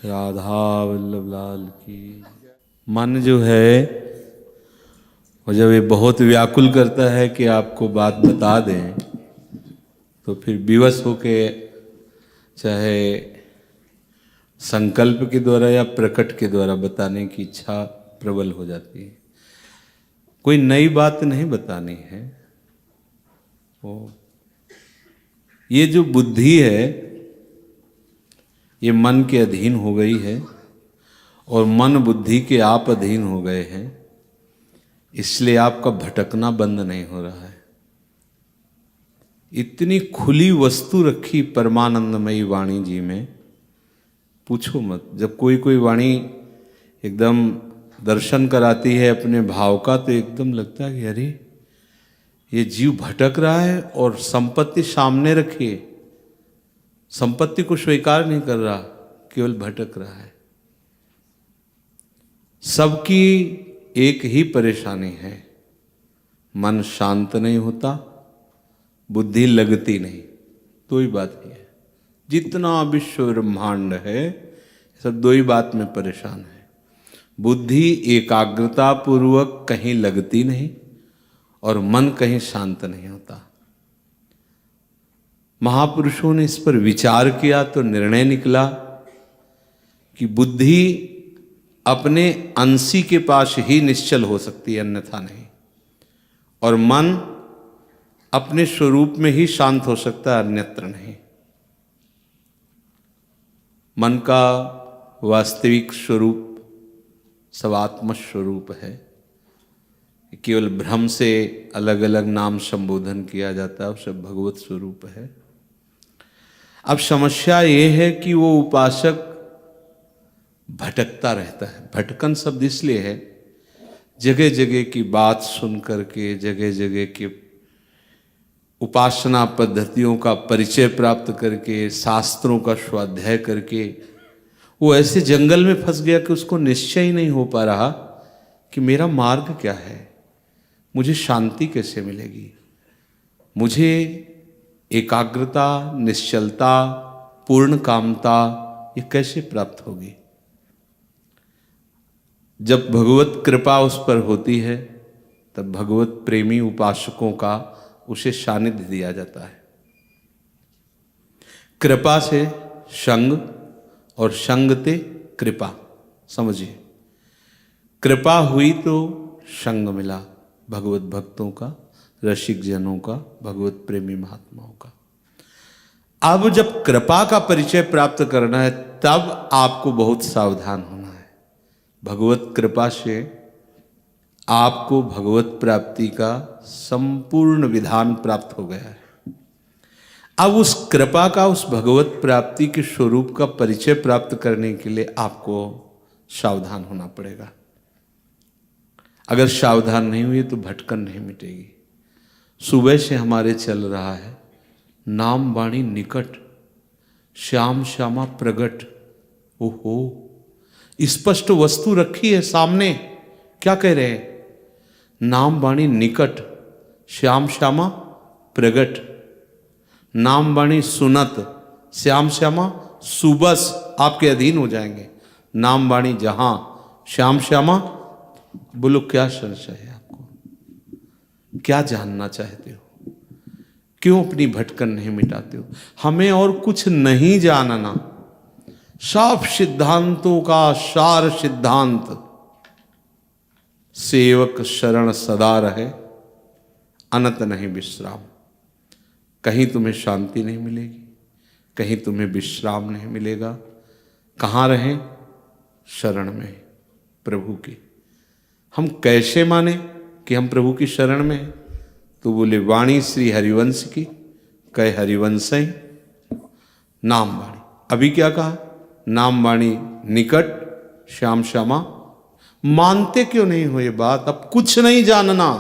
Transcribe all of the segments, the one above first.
राधा वल्लभ लाल की। मन जो है वो जब ये बहुत व्याकुल करता है कि आपको बात बता दें, तो फिर विवश होके चाहे संकल्प के द्वारा या प्रकट के द्वारा बताने की इच्छा प्रबल हो जाती है। कोई नई बात नहीं बतानी है। वो ये जो बुद्धि है ये मन के अधीन हो गई है और मन बुद्धि के आप अधीन हो गए हैं, इसलिए आपका भटकना बंद नहीं हो रहा है। इतनी खुली वस्तु रखी परमानंदमयी वाणी जी में, पूछो मत। जब कोई कोई वाणी एकदम दर्शन कराती है अपने भाव का, तो एकदम लगता है कि अरे ये जीव भटक रहा है और संपत्ति सामने रखी, संपत्ति को स्वीकार नहीं कर रहा, केवल भटक रहा है। सबकी एक ही परेशानी है, मन शांत नहीं होता, बुद्धि लगती नहीं। दो ही बात ही है। जितना विश्व ब्रह्मांड है सब दो ही बात में परेशान है। बुद्धि एकाग्रता पूर्वक कहीं लगती नहीं और मन कहीं शांत नहीं होता। महापुरुषों ने इस पर विचार किया तो निर्णय निकला कि बुद्धि अपने अंशी के पास ही निश्चल हो सकती है, अन्यथा नहीं। और मन अपने स्वरूप में ही शांत हो सकता है, अन्यत्र नहीं। मन का वास्तविक स्वरूप सवात्म स्वरूप है। केवल भ्रम से अलग अलग नाम संबोधन किया जाता है, सब भगवत स्वरूप है। अब समस्या ये है कि वो उपासक भटकता रहता है। भटकन शब्द इसलिए है, जगह जगह की बात सुन करके, जगह जगह के उपासना पद्धतियों का परिचय प्राप्त करके, शास्त्रों का स्वाध्याय करके वो ऐसे जंगल में फंस गया कि उसको निश्चय ही नहीं हो पा रहा कि मेरा मार्ग क्या है, मुझे शांति कैसे मिलेगी, मुझे एकाग्रता, निश्चलता, पूर्ण कामता ये कैसे प्राप्त होगी। जब भगवत कृपा उस पर होती है तब भगवत प्रेमी उपासकों का उसे सानिध्य दिया जाता है। कृपा से संग और संग ते कृपा, समझिए। कृपा हुई तो संग मिला भगवत भक्तों का, रसिक जनों का, भगवत प्रेमी महात्माओं का। अब जब कृपा का परिचय प्राप्त करना है तब आपको बहुत सावधान होना है। भगवत कृपा से आपको भगवत प्राप्ति का संपूर्ण विधान प्राप्त हो गया है। अब उस कृपा का, उस भगवत प्राप्ति के स्वरूप का परिचय प्राप्त करने के लिए आपको सावधान होना पड़ेगा। अगर सावधान नहीं हुए तो भटकन नहीं मिटेगी। सुबह से हमारे चल रहा है नाम वाणी निकट, श्याम श्यामा प्रगट। ओहो, स्पष्ट वस्तु रखी है सामने। क्या कह रहे हैं? नाम वाणी निकट, श्याम श्यामा प्रगट। नाम वाणी सुनत, श्याम श्यामा सुबस आपके अधीन हो जाएंगे। नाम वाणी जहां, श्याम श्यामा। बोलो क्या संशय है आपको? क्या जानना चाहते हो? क्यों अपनी भटकन नहीं मिटाते हो? हमें और कुछ नहीं जानना। सब सिद्धांतों का सार सिद्धांत, सेवक शरण सदा रहे, अनंत नहीं विश्राम। कहीं तुम्हें शांति नहीं मिलेगी, कहीं तुम्हें विश्राम नहीं मिलेगा। कहाँ रहें? शरण में, प्रभु की। हम कैसे माने कि हम प्रभु की शरण में हैं? तो बोले वाणी श्री हरिवंश की, कहे हरिवंश नाम वाणी। अभी क्या कहा? नाम वाणी निकट, श्याम श्यामा। मानते क्यों नहीं हो ये बात? अब कुछ नहीं जानना,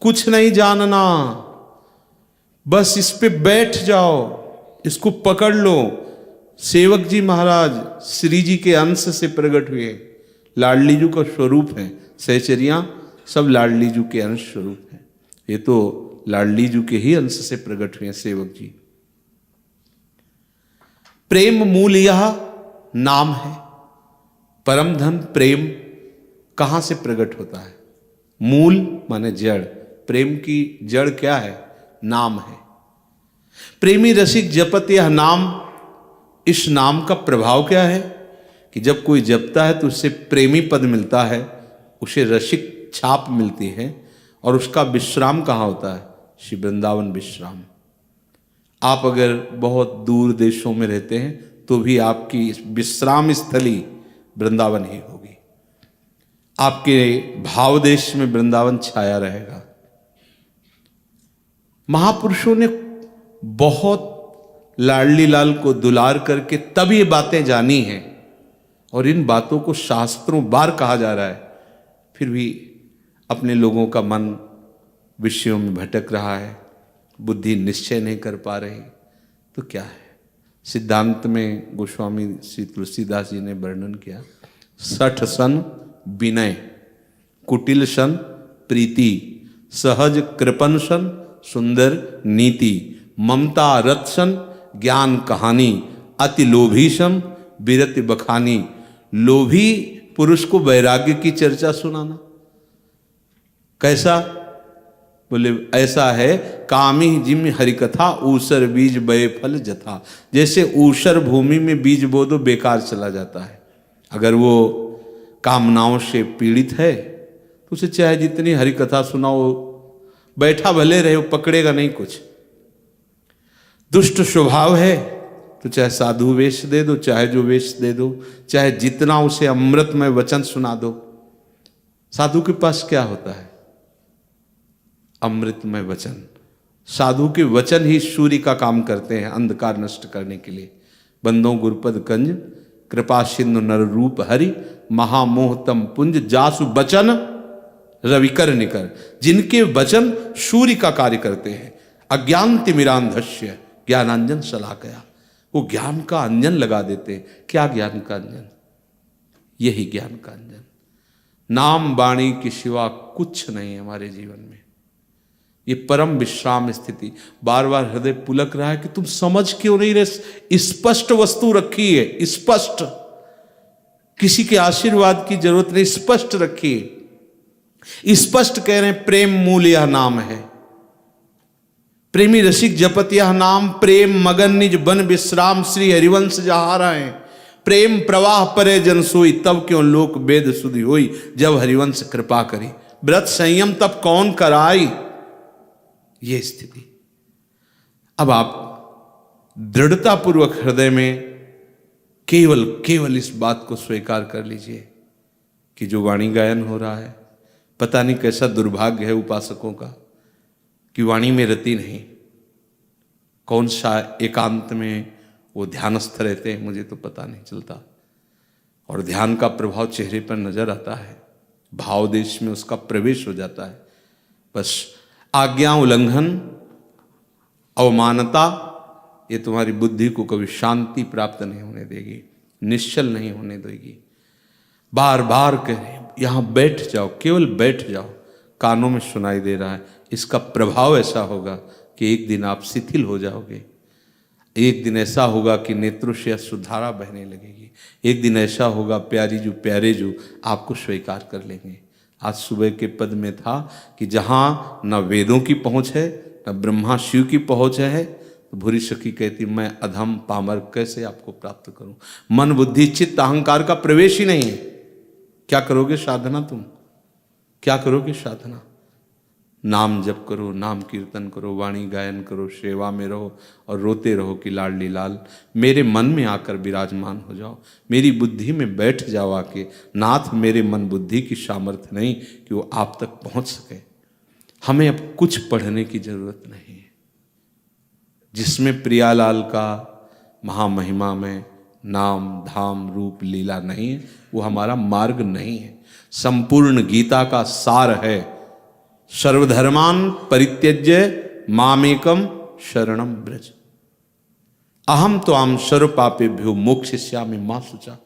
कुछ नहीं जानना, बस इस पे बैठ जाओ, इसको पकड़ लो। सेवक जी महाराज श्री जी के अंश से प्रकट हुए, लाडली जी का स्वरूप है। सहचरियां सब लाडली जी के अंश स्वरूप है। ये तो लाडली जी के ही अंश से प्रकट हुए सेवक जी। प्रेम मूल यह नाम है। परम धन प्रेम कहाँ से प्रकट होता है? मूल माने जड़। प्रेम की जड़ क्या है? नाम है। प्रेमी रसिक जपत यह नाम। इस नाम का प्रभाव क्या है कि जब कोई जपता है तो उससे प्रेमी पद मिलता है, उसे रसिक छाप मिलती है, और उसका विश्राम कहाँ होता है? श्री वृंदावन विश्राम। आप अगर बहुत दूर देशों में रहते हैं तो भी आपकी विश्राम स्थली वृंदावन ही होगी। आपके भाव देश में वृंदावन छाया रहेगा। महापुरुषों ने बहुत लाडली लाल को दुलार करके तब ये बातें जानी हैं, और इन बातों को शास्त्रों बार कहा जा रहा है, फिर भी अपने लोगों का मन विषयों में भटक रहा है, बुद्धि निश्चय नहीं कर पा रही। तो क्या है? सिद्धांत में गोस्वामी श्री तुलसीदास जी ने वर्णन किया, सठ सन विनय, कुटिल सन प्रीति, सहज कृपन सन सुंदर नीति, ममता रत सन ज्ञान कहानी, अति लोभी सन विरति बखानी। लोभी पुरुष को वैराग्य की चर्चा सुनाना कैसा? बोले ऐसा है, कामी जिम हरिकथा ऊसर बीज बय फल जथा। जैसे ऊसर भूमि में बीज बो दो, बेकार चला जाता है। अगर वो कामनाओं से पीड़ित है तो उसे चाहे जितनी हरिकथा सुनाओ, बैठा भले रहे, वो पकड़ेगा नहीं कुछ। दुष्ट स्वभाव है तो चाहे साधु वेश दे दो, चाहे जो वेश दे दो, चाहे जितना उसे अमृतमय वचन सुना दो। साधु के पास क्या होता है? अमृतमय वचन। साधु के वचन ही सूर्य का काम करते हैं अंधकार नष्ट करने के लिए। बंदो गुरुपद कंज कृपा सिंधु नर रूप हरि, महामोहतम पुंज जासु बचन रविकर निकर। जिनके वचन सूर्य का कार्य करते हैं। अज्ञान तिमिरांधस्य ज्ञानांजन शलाकया। वो ज्ञान का अंजन लगा देते हैं। क्या ज्ञान का अंजन? यही ज्ञान का अंजन। नाम वाणी के सिवा कुछ नहीं है हमारे जीवन में। ये परम विश्राम स्थिति। बार बार हृदय पुलक रहा है कि तुम समझ क्यों नहीं रहे? स्पष्ट वस्तु रखी है, स्पष्ट। किसी के आशीर्वाद की जरूरत नहीं, स्पष्ट रखी है। स्पष्ट कह रहे हैं, प्रेम मूल यह नाम है। प्रेमी रसिक जपत यह नाम, प्रेम मगन निज बन विश्राम। श्री हरिवंश जहारा है, प्रेम प्रवाह परे जन सोई। तब क्यों लोक वेद सुधि होई, जब हरिवंश कृपा करी। व्रत संयम तब कौन कराई। ये स्थिति। अब आप दृढ़तापूर्वक हृदय में केवल इस बात को स्वीकार कर लीजिए कि जो वाणी गायन हो रहा है, पता नहीं कैसा दुर्भाग्य है उपासकों का कि वाणी में रति नहीं। कौन सा एकांत में वो ध्यानस्थ रहते हैं, मुझे तो पता नहीं चलता। और ध्यान का प्रभाव चेहरे पर नजर आता है, भाव देश में उसका प्रवेश हो जाता है। बस आज्ञा उल्लंघन, अवमानता, ये तुम्हारी बुद्धि को कभी शांति प्राप्त नहीं होने देगी, निश्चल नहीं होने देगी। बार बार कहें, यहां बैठ जाओ, केवल बैठ जाओ। कानों में सुनाई दे रहा है, इसका प्रभाव ऐसा होगा कि एक दिन आप शिथिल हो जाओगे। एक दिन ऐसा होगा कि नेत्रों से अश्रुधारा बहने लगेगी। एक दिन ऐसा होगा प्यारी जो प्यारे जो आपको स्वीकार कर लेंगे। आज सुबह के पद में था कि जहाँ न वेदों की पहुँच है, न ब्रह्मा शिव की पहुँच है, तो भूरी सखी कहती मैं अधम पामर कैसे आपको प्राप्त करूं। मन बुद्धि चित्त अहंकार का प्रवेश ही नहीं है। क्या करोगे साधना? तुम क्या करोगे साधना? नाम जप करो, नाम कीर्तन करो, वाणी गायन करो, सेवा में रहो और रोते रहो कि लाडली लाल मेरे मन में आकर विराजमान हो जाओ, मेरी बुद्धि में बैठ जाओ आके। नाथ मेरे मन बुद्धि की सामर्थ्य नहीं कि वो आप तक पहुंच सके। हमें अब कुछ पढ़ने की जरूरत नहीं है। जिसमें प्रियालाल का महामहिमा में नाम धाम रूप लीला नहीं है, वो हमारा मार्ग नहीं है। संपूर्ण गीता का सार है, सर्वधर्मान परित्यज्य मामेकम शरणम ब्रज, अहम तो आम सर्व पापेभ्यो मोक्षयिष्यामि मा शुचा।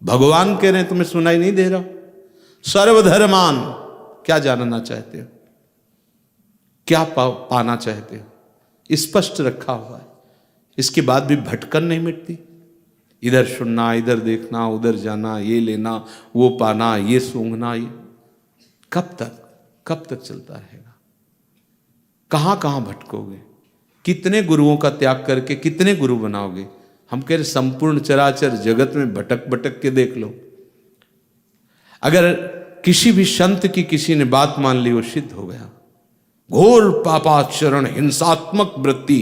भगवान कह रहे हैं, तुम्हें सुनाई नहीं दे रहा? सर्वधर्मान, क्या जानना चाहते हो? क्या पाना चाहते हो? स्पष्ट रखा हुआ है। इसके बाद भी भटकन नहीं मिटती। इधर सुनना, इधर देखना, उधर जाना, ये लेना, वो पाना, ये सूंघना, ये कब तक चलता रहेगा? कहाँ कहाँ भटकोगे? कितने गुरुओं का त्याग करके कितने गुरु बनाओगे? हम कह रहे संपूर्ण चराचर जगत में भटक भटक के देख लो। अगर किसी भी संत की किसी ने बात मान ली, वो सिद्ध हो गया। घोर पापाचरण, हिंसात्मक वृत्ति,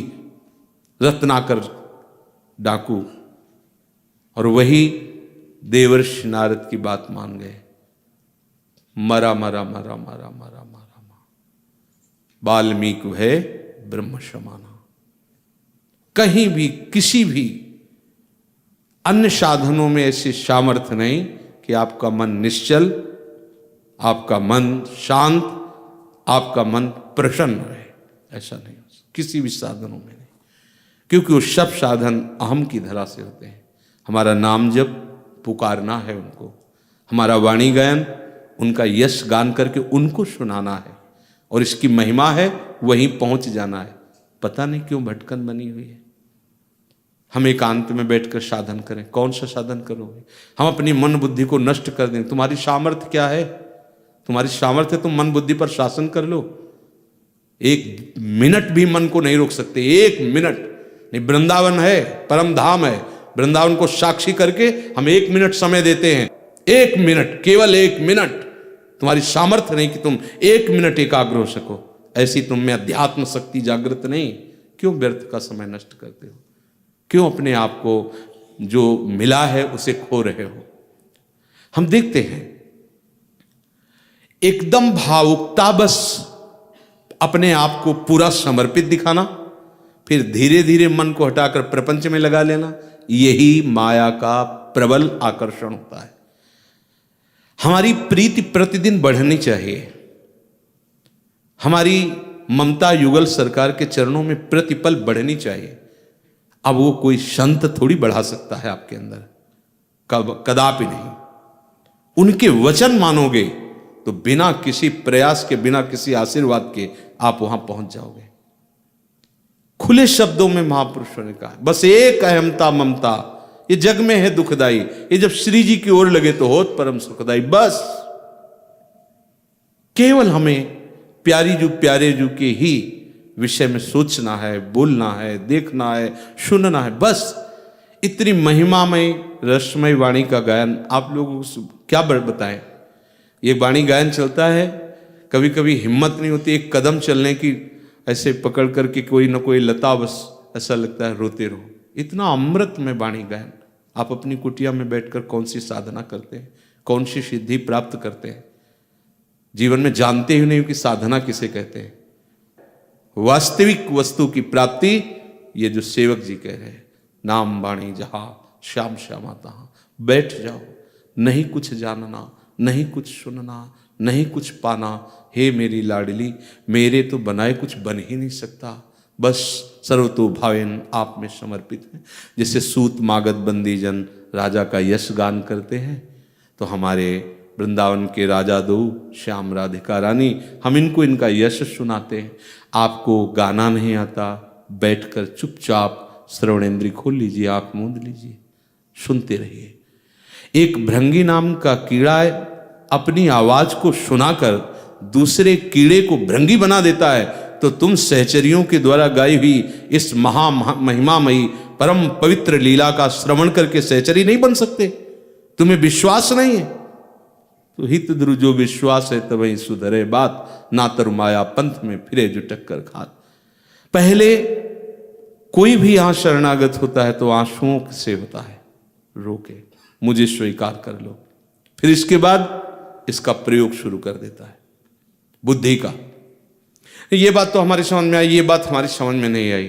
रत्नाकर डाकू, और वही देवर्षि नारद की बात मान गए। मरा मरा मरा मरा मरा मरा, वाल्मीकि है ब्रह्म समाना। कहीं भी किसी भी अन्य साधनों में ऐसी सामर्थ्य नहीं कि आपका मन निश्चल, आपका मन शांत, आपका मन प्रसन्न रहे। ऐसा नहीं हो सकता किसी भी साधनों में नहीं, क्योंकि वो सब साधन अहम की धरा से होते हैं। हमारा नाम जप पुकारना है उनको, हमारा वाणी गायन उनका यश गान करके उनको सुनाना है, और इसकी महिमा है वहीं पहुंच जाना है। पता नहीं क्यों भटकन बनी हुई है। हम एकांत में बैठकर साधन करें। कौन सा साधन करोगे? हम अपनी मन बुद्धि को नष्ट कर दें। तुम्हारी सामर्थ्य क्या है? तुम्हारी सामर्थ्य तुम मन बुद्धि पर शासन कर लो। एक मिनट भी मन को नहीं रोक सकते, एक मिनट नहीं। वृंदावन है, परम धाम है, वृंदावन को साक्षी करके हम 1 मिनट समय देते हैं। 1 मिनट, केवल 1 मिनट। तुम्हारी सामर्थ्य नहीं कि तुम 1 मिनट एकाग्र हो सको। ऐसी तुम में अध्यात्म शक्ति जागृत नहीं। क्यों व्यर्थ का समय नष्ट करते हो? क्यों अपने आप को जो मिला है उसे खो रहे हो? हम देखते हैं एकदम भावुकता, बस अपने आप को पूरा समर्पित दिखाना, फिर धीरे धीरे मन को हटाकर प्रपंच में लगा लेना, यही माया का प्रबल आकर्षण होता है। हमारी प्रीति प्रतिदिन बढ़नी चाहिए। हमारी ममता युगल सरकार के चरणों में प्रतिपल बढ़नी चाहिए। अब वो कोई संत थोड़ी बढ़ा सकता है आपके अंदर, कदापि नहीं। उनके वचन मानोगे तो बिना किसी प्रयास के, बिना किसी आशीर्वाद के आप वहां पहुंच जाओगे। खुले शब्दों में महापुरुषों ने कहा, बस एक अहमता ममता ये जग में है दुखदाई, ये जब श्री जी की ओर लगे तो होत परम सुखदाई। बस केवल हमें प्यारी जू प्यारे जू के ही विषय में सोचना है, बोलना है, देखना है, सुनना है। बस इतनी महिमामय रसमय वाणी का गायन आप लोगों को क्या बताएं। ये वाणी गायन चलता है, कभी कभी हिम्मत नहीं होती एक कदम चलने की, ऐसे पकड़ करके कोई ना कोई लता, बस ऐसा लगता है रोते रहो। इतना अमृत में वाणी गायन। आप अपनी कुटिया में बैठकर कौन सी साधना करते हैं, कौन सी सिद्धि प्राप्त करते हैं? जीवन में जानते ही नहीं कि साधना किसे कहते हैं। वास्तविक वस्तु की प्राप्ति ये जो सेवक जी कह रहे हैं, नाम वाणी जहां श्याम श्यामा तहां। बैठ जाओ, नहीं कुछ जानना, नहीं कुछ सुनना, नहीं कुछ पाना। हे मेरी लाडली, मेरे तो बनाए कुछ बन ही नहीं सकता, बस सर्वतो भावेन आप में समर्पित है। जैसे सूत मागध बंदी जन राजा का यश गान करते हैं, तो हमारे वृंदावन के राजा दो श्याम राधिका रानी, हम इनको इनका यश सुनाते हैं। आपको गाना नहीं आता, बैठकर चुपचाप श्रवणेंद्री खोल लीजिए, आंख मूंद लीजिए, सुनते रहिए। एक भृंगी नाम का कीड़ा अपनी आवाज को सुनाकर दूसरे कीड़े को भृंगी बना देता है, तो तुम सहचरियों के द्वारा गाई हुई इस महिमामयी परम पवित्र लीला का श्रवण करके सहचरी नहीं बन सकते? तुम्हें विश्वास नहीं है तो हित द्रु जो विश्वास है तब वही सुधरे बात, ना तरु माया पंथ में फिरे जो टक्कर खात। पहले कोई भी यहां शरणागत होता है तो आंसुओं से होता है, रोके मुझे स्वीकार कर लो, फिर इसके बाद इसका प्रयोग शुरू कर देता है बुद्धि का। ये बात तो हमारी समझ में आई, ये बात हमारी समझ में नहीं आई,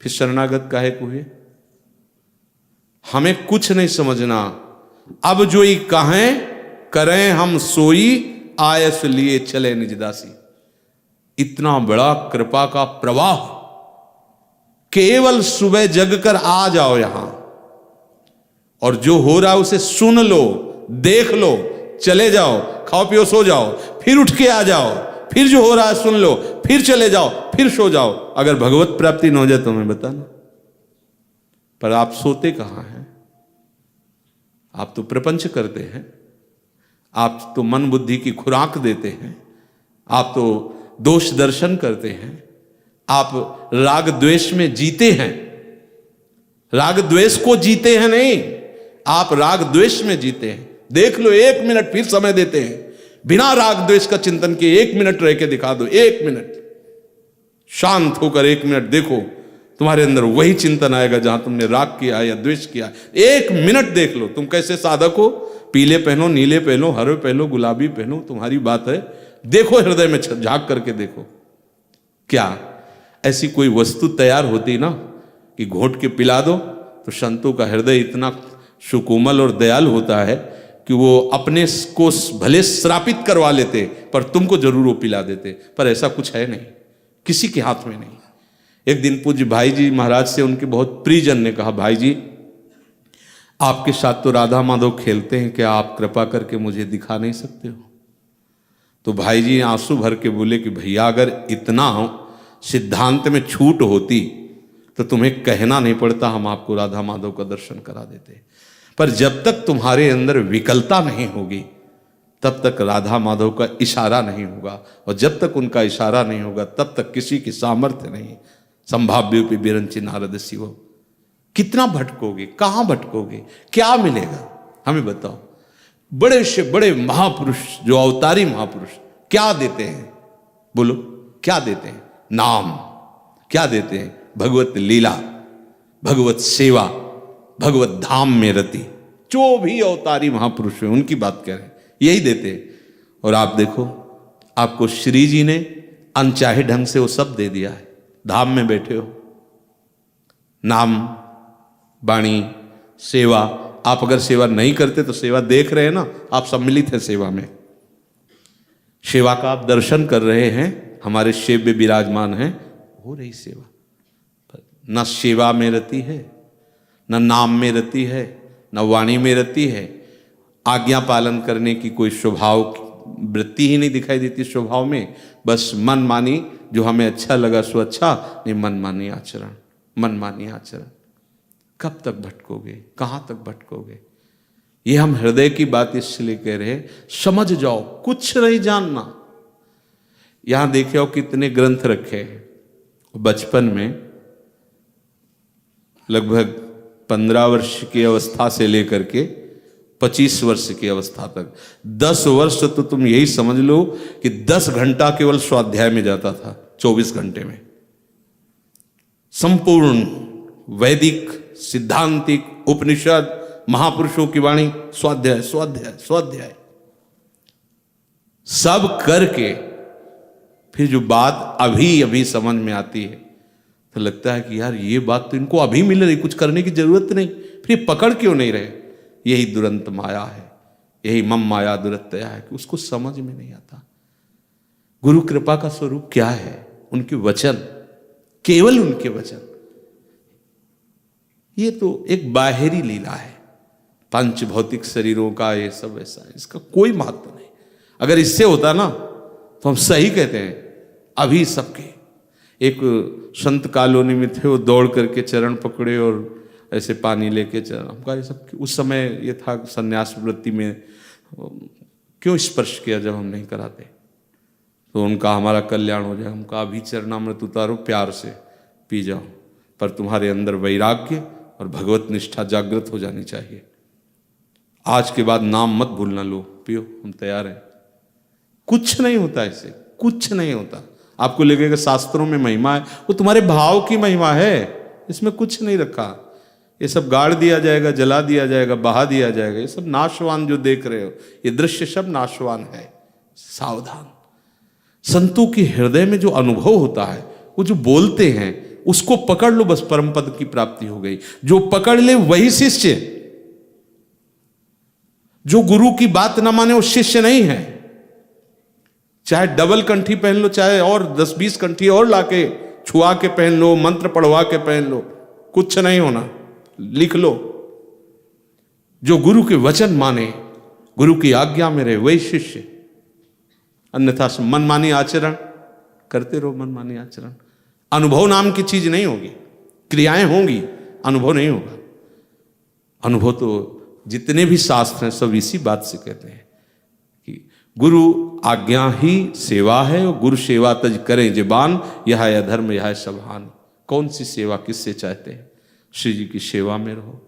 फिर शरणागत काहे को हुए? हमें कुछ नहीं समझना। अब जो ही कहें करें हम सोई, आयस लिए चले निजदासी। इतना बड़ा कृपा का प्रवाह, केवल सुबह जगकर आ जाओ यहां और जो हो रहा है उसे सुन लो, देख लो, चले जाओ, खाओ पियो सो जाओ, फिर उठ के आ जाओ, फिर जो हो रहा है सुन लो, फिर चले जाओ, फिर सो जाओ। अगर भगवत प्राप्ति न हो जाए तो मैं बताना। पर आप सोते कहां हैं? आप तो प्रपंच करते हैं, आप तो मन बुद्धि की खुराक देते हैं, आप तो दोष दर्शन करते हैं, आप राग द्वेष में जीते हैं। राग द्वेष को जीते हैं नहीं, आप राग द्वेष में जीते हैं। देख लो, 1 मिनट फिर समय देते हैं, बिना राग द्वेष का चिंतन किए 1 मिनट रह के दिखा दो। 1 मिनट शांत होकर 1 मिनट देखो, तुम्हारे अंदर वही चिंतन आएगा जहां तुमने राग किया या द्वेष किया। 1 मिनट देख लो, तुम कैसे साधक हो। पीले पहनो, नीले पहनो, हरे पहनो, गुलाबी पहनो, तुम्हारी बात है। देखो हृदय में झांक करके देखो, क्या ऐसी कोई वस्तु तैयार होती ना कि घोट के पिला दो तो संतों का हृदय इतना सुकोमल और दयालु होता है कि वो अपने को भले श्रापित करवा लेते पर तुमको जरूर वो पिला देते। पर ऐसा कुछ है नहीं, किसी के हाथ में नहीं। एक दिन पूज्य भाई जी महाराज से उनके बहुत प्रियजन ने कहा, भाई जी आपके साथ तो राधा माधव खेलते हैं, क्या आप कृपा करके मुझे दिखा नहीं सकते हो? तो भाई जी आंसू भर के बोले कि भैया अगर इतना सिद्धांत में छूट होती तो तुम्हें कहना नहीं पड़ता, हम आपको राधा माधव का दर्शन करा देते। पर जब तक तुम्हारे अंदर विकलता नहीं होगी तब तक राधा माधव का इशारा नहीं होगा, और जब तक उनका इशारा नहीं होगा तब तक किसी की सामर्थ्य नहीं। संभाव्योपि विरंचि नारद शिव। कितना भटकोगे, कहां भटकोगे, क्या मिलेगा हमें बताओ। बड़े से बड़े महापुरुष, जो अवतारी महापुरुष क्या देते हैं, बोलो क्या देते हैं? नाम। क्या देते हैं? भगवत लीला, भगवत सेवा, भगवत धाम में रति। जो भी अवतारी महापुरुष है उनकी बात कह रहे हैं, यही देते हैं। और आप देखो, आपको श्री जी ने अनचाहे ढंग से वो सब दे दिया है। धाम में बैठे हो, नाम, वाणी, सेवा। आप अगर सेवा नहीं करते तो सेवा देख रहे हैं ना, आप सम्मिलित हैं सेवा में। सेवा का आप दर्शन कर रहे हैं, हमारे शिव में विराजमान हैं, हो रही सेवा। न सेवा में रति है, न नाम में रति है, न वाणी में रति है। आज्ञा पालन करने की कोई स्वभाव वृत्ति ही नहीं दिखाई देती स्वभाव में। बस मन मानी, जो हमें अच्छा लगा सो अच्छा, नहीं मन मानी आचरण, मन मानी आचरण। कब तक भटकोगे, कहां तक भटकोगे? ये हम हृदय की बात इसलिए कह रहे हैं, समझ जाओ, कुछ नहीं जानना। यहां देखे हो कितने ग्रंथ रखे हैं। बचपन में लगभग 15 वर्ष की अवस्था से लेकर के 25 वर्ष की अवस्था तक 10 वर्ष तो तुम यही समझ लो कि 10 घंटा केवल स्वाध्याय में जाता था। 24 घंटे में संपूर्ण वैदिक, सिद्धांतिक, उपनिषद, महापुरुषों की वाणी, स्वाध्याय स्वाध्याय स्वाध्याय सब करके फिर जो बात अभी अभी समझ में आती है तो लगता है कि यार ये बात तो इनको अभी मिल रही, कुछ करने की जरूरत नहीं, फिर पकड़ क्यों नहीं रहे? यही दुरंत माया है, यही मम माया दुरत्या है कि उसको समझ में नहीं आता। गुरु कृपा का स्वरूप क्या है? उनके वचन, केवल उनके वचन। ये तो एक बाहरी लीला है, पंच भौतिक शरीरों का ये सब ऐसा है, इसका कोई महत्व नहीं। अगर इससे होता ना तो हम सही कहते हैं। अभी सबके एक संत कॉलोनी में थे, वो दौड़ करके चरण पकड़े और ऐसे पानी लेके चरण, हमका ये सब उस समय ये था संन्यास वृत्ति में क्यों स्पर्श किया जब हम नहीं कराते, तो उनका हमारा कल्याण हो जाए। हमका अभी चरणामृत उतारो, प्यार से पी जाओ, पर तुम्हारे अंदर वैराग्य और भगवत निष्ठा जागृत हो जानी चाहिए। आज के बाद नाम मत भूलना, लो पियो, हम तैयार हैं। कुछ नहीं होता इससे, कुछ नहीं होता। आपको लगेगा शास्त्रों में महिमा है, वो तुम्हारे भाव की महिमा है, इसमें कुछ नहीं रखा। ये सब गाड़ दिया जाएगा, जला दिया जाएगा, बहा दिया जाएगा। ये सब नाशवान जो देख रहे हो, ये दृश्य सब नाशवान है। सावधान। संतों के हृदय में जो अनुभव होता है, वो जो बोलते हैं उसको पकड़ लो, बस परम पद की प्राप्ति हो गई। जो पकड़ ले वही शिष्य। जो गुरु की बात ना माने वो शिष्य नहीं है। चाहे डबल कंठी पहन लो, चाहे और 10-20 कंठी और लाके छुआ के पहन लो, मंत्र पढ़वा के पहन लो, कुछ नहीं होना। लिख लो, जो गुरु के वचन माने, गुरु की आज्ञा में रहे, वही शिष्य। अन्यथा मनमानी आचरण करते रहो, मनमानी आचरण। अनुभव नाम की चीज नहीं होगी, क्रियाएं होंगी, अनुभव नहीं होगा। अनुभव तो जितने भी शास्त्र हैं सब इसी बात से कहते हैं कि गुरु आज्ञा ही सेवा है और गुरु सेवा तज करें जबान, यह है अधर्म यह है सबहान। कौन सी सेवा किससे चाहते हैं? श्री जी की सेवा में रहो,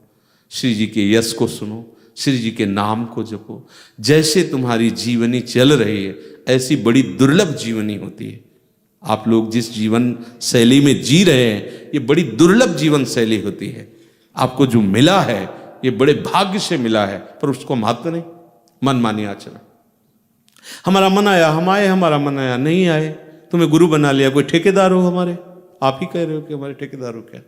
श्री जी के यश को सुनो, श्री जी के नाम को जपो। जैसे तुम्हारी जीवनी चल रही है ऐसी बड़ी दुर्लभ जीवनी होती है। आप लोग जिस जीवन शैली में जी रहे हैं ये बड़ी दुर्लभ जीवन शैली होती है। आपको जो मिला है ये बड़े भाग्य से मिला है, पर उसको महत्व नहीं, मनमानी आचरण। हमारा मन आया हम आए, हमारा मन आया नहीं आए, तुम्हें गुरु बना लिया, कोई ठेकेदार हो हमारे? आप ही कह रहे हो कि हमारे ठेकेदार हो क्या?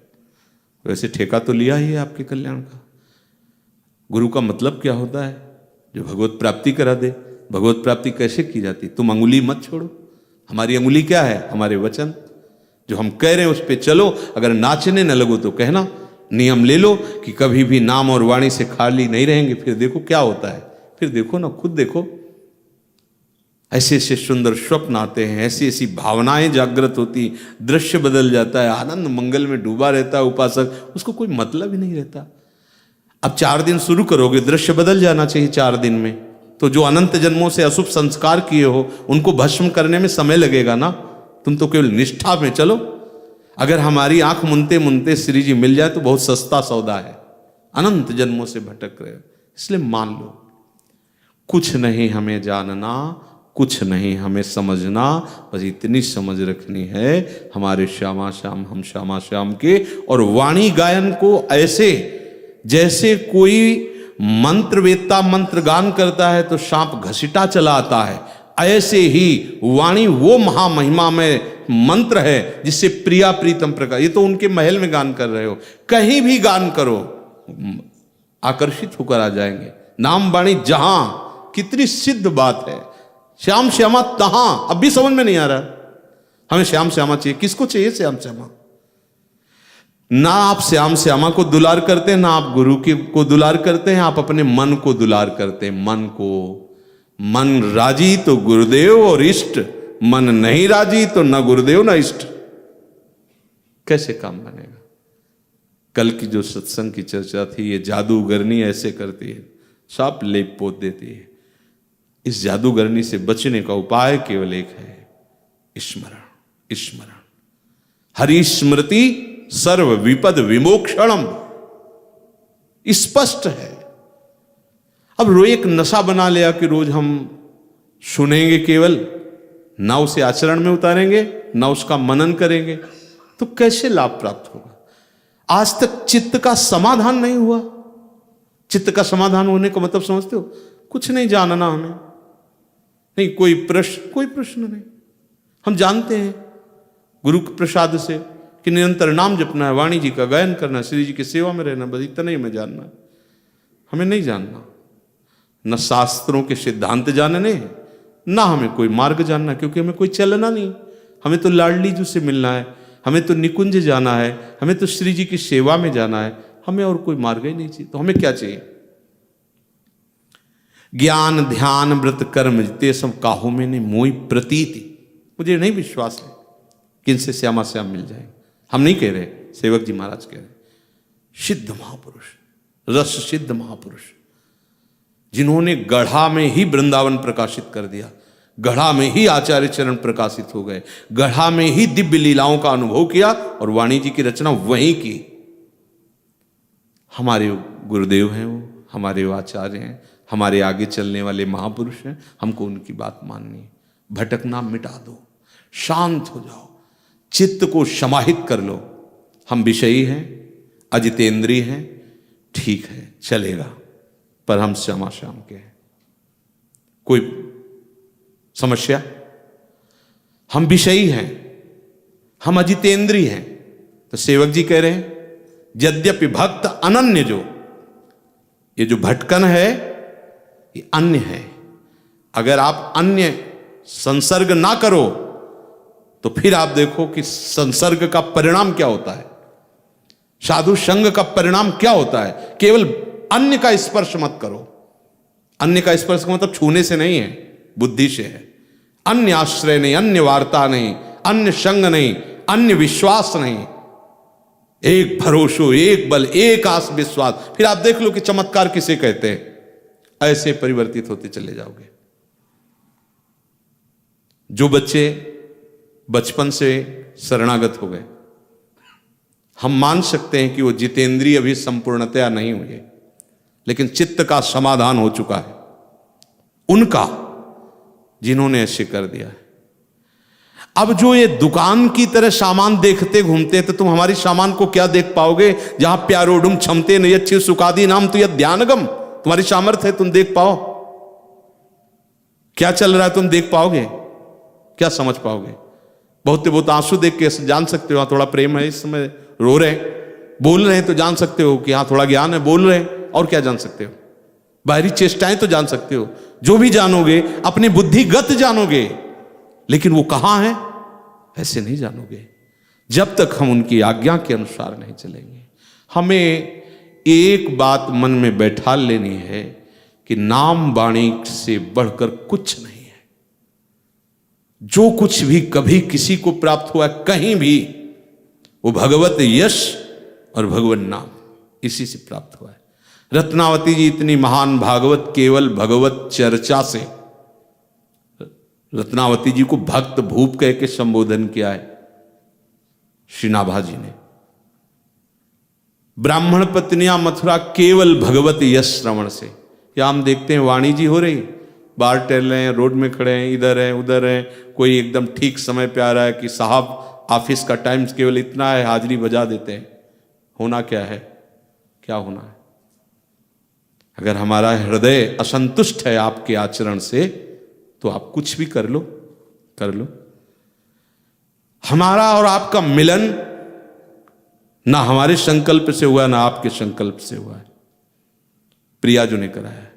वैसे ठेका तो लिया ही है आपके कल्याण का। गुरु का मतलब क्या होता है? जो भगवत प्राप्ति करा दे। भगवत प्राप्ति कैसे की जाती? तुम अंगुली मत छोड़ो। हमारी अंगुली क्या है? हमारे वचन। जो हम कह रहे हैं उस पर चलो। अगर नाचने न लगो तो कहना, नियम ले लो कि कभी भी नाम और वाणी से खाली नहीं रहेंगे। फिर देखो क्या होता है, फिर देखो ना, खुद देखो। ऐसे ऐसे सुंदर स्वप्न आते हैं, ऐसी ऐसी भावनाएं जागृत होती, दृश्य बदल जाता है, आनंद मंगल में डूबा रहता है उपासक, उसको कोई मतलब ही नहीं रहता। अब 4 दिन शुरू करोगे, दृश्य बदल जाना चाहिए 4 दिन में। तो जो अनंत जन्मों से अशुभ संस्कार किए हो उनको भस्म करने में समय लगेगा ना। तुम तो केवल निष्ठा में चलो। अगर हमारी आंख मुनते मुनते श्री जी मिल जाए तो बहुत सस्ता सौदा है। अनंत जन्मों से भटक रहे हो, इसलिए मान लो। कुछ नहीं हमें जानना, कुछ नहीं हमें समझना, बस इतनी समझ रखनी है हमारे श्यामा श्याम, हम श्यामा श्याम के। और वाणी गायन को ऐसे जैसे कोई मंत्रवेत्ता मंत्र गान करता है तो सांप घसीटा चला आता है, ऐसे ही वाणी वो महामहिमा में मंत्र है जिससे प्रिया प्रीतम प्रकाश। ये तो उनके महल में गान कर रहे हो, कहीं भी गान करो आकर्षित होकर आ जाएंगे। नाम वाणी जहां, कितनी सिद्ध बात है। श्याम श्यामा तहां, अब भी समझ में नहीं आ रहा। हमें श्याम श्यामा चाहिए। किसको चाहिए श्याम श्यामा? ना आप श्याम श्यामा को दुलार करते हैं, ना आप गुरु को दुलार करते हैं, आप अपने मन को दुलार करते हैं। मन को, मन राजी तो गुरुदेव और इष्ट, मन नहीं राजी तो न गुरुदेव न इष्ट। कैसे काम बनेगा? कल की जो सत्संग की चर्चा थी, ये जादूगरनी ऐसे करती है, सब लेप पोत देती है। इस जादूगरनी से बचने का उपाय केवल एक है, स्मरण। स्मरण, हरि स्मृति सर्व विपद विमोक्षणम, स्पष्ट है। अब रोज एक नशा बना लिया कि रोज हम सुनेंगे केवल, ना उसे आचरण में उतारेंगे, ना उसका मनन करेंगे, तो कैसे लाभ प्राप्त होगा? आज तक चित्त का समाधान नहीं हुआ। चित्त का समाधान होने का मतलब समझते हो? कुछ नहीं जानना हमें, नहीं कोई प्रश्न नहीं। हम जानते हैं गुरु के प्रसाद से कि निरंतर नाम जपना है, वाणी जी का गायन करना, श्री जी की सेवा में रहना, बस इतना ही हमें जानना। हमें नहीं जानना, न शास्त्रों के सिद्धांत जानने, ना हमें कोई मार्ग जानना, क्योंकि हमें कोई चलना नहीं। हमें तो लाडली जी से मिलना है, हमें तो निकुंज जाना है, हमें तो श्री जी की सेवा में जाना है। हमें और कोई मार्ग ही नहीं चाहिए। तो हमें क्या चाहिए? ज्ञान ध्यान व्रत कर्म जिते सब काहू में नहीं मोई प्रतीति। मुझे नहीं विश्वास है कि इनसे श्यामा श्याम मिल जाएंगे। हम नहीं कह रहे, सेवक जी महाराज कह रहे। सिद्ध महापुरुष, रस सिद्ध महापुरुष, जिन्होंने गढ़ा में ही वृंदावन प्रकाशित कर दिया, गढ़ा में ही आचार्य चरण प्रकाशित हो गए, गढ़ा में ही दिव्य लीलाओं का अनुभव किया और वाणी जी की रचना वहीं की। हमारे गुरुदेव हैं वो, हमारे आचार्य हैं, हमारे आगे चलने वाले महापुरुष हैं। हमको उनकी बात माननी है। भटकना मिटा दो, शांत हो जाओ, चित्त को समाहित कर लो। हम विषयी हैं, अजितेंद्रिय हैं, ठीक है चलेगा, पर हम श्यामा श्याम के हैं। कोई समस्या? हम विषयी हैं, हम अजितेंद्रिय हैं, तो सेवक जी कह रहे हैं यद्यपि भक्त अनन्य, जो ये जो भटकन है ये अन्य है। अगर आप अन्य संसर्ग ना करो तो फिर आप देखो कि संसर्ग का परिणाम क्या होता है, साधु संग का परिणाम क्या होता है। केवल अन्य का स्पर्श मत करो। अन्य का स्पर्श का मतलब छूने से नहीं है, बुद्धि से है। अन्य आश्रय नहीं, अन्य वार्ता नहीं, अन्य संग नहीं, अन्य विश्वास नहीं, एक भरोसो, एक बल, एक आस विश्वास। फिर आप देख लो कि चमत्कार किसे कहते हैं। ऐसे परिवर्तित होते चले जाओगे। जो बच्चे बचपन से शरणागत हो गए, हम मान सकते हैं कि वो जितेंद्रिय अभी संपूर्णतया नहीं हुए, लेकिन चित्त का समाधान हो चुका है उनका, जिन्होंने ऐसे कर दिया है। अब जो ये दुकान की तरह सामान देखते घूमते, तो तुम हमारी सामान को क्या देख पाओगे? जहां प्यारोडुम क्षमते नहीं अच्छी सुखादी नाम तो यह ध्यानगम, तुम्हारी सामर्थ्य है, तुम देख पाओ क्या चल रहा है, तुम देख पाओगे, क्या समझ पाओगे? बहुत आंसू देख के जान सकते हो हाँ थोड़ा प्रेम है, इस समय रो रहे हैं, बोल रहे हैं तो जान सकते हो कि हाँ थोड़ा ज्ञान है, बोल रहे हैं। और क्या जान सकते हो? बाहरी चेष्टाएं तो जान सकते हो। जो भी जानोगे अपनी बुद्धिगत जानोगे, लेकिन वो कहां है ऐसे नहीं जानोगे जब तक हम उनकी आज्ञा के अनुसार नहीं चलेंगे। हमें एक बात मन में बैठा लेनी है कि नाम वाणी से बढ़कर कुछ नहीं है। जो कुछ भी कभी किसी को प्राप्त हुआ कहीं भी, वो भगवत यश और भगवत नाम इसी से प्राप्त हुआ है। रत्नावती जी इतनी महान भागवत केवल भगवत चर्चा से। रत्नावती जी को भक्त भूप कह के संबोधन किया है श्री नाभा जी ने। ब्राह्मण पत्नियां मथुरा केवल भगवत यश श्रवण से। या हम देखते हैं वाणी जी हो रही, बाहर टहल रहे हैं, रोड में खड़े हैं, इधर हैं उधर हैं, कोई एकदम ठीक समय पे आ रहा है कि साहब ऑफिस का टाइम केवल इतना है, हाजिरी बजा देते हैं। होना क्या है? क्या होना है? अगर हमारा हृदय असंतुष्ट है आपके आचरण से, तो आप कुछ भी कर लो, कर लो। हमारा और आपका मिलन ना हमारे संकल्प से हुआ, ना आपके संकल्प से हुआ है, प्रिया जो ने कराया है।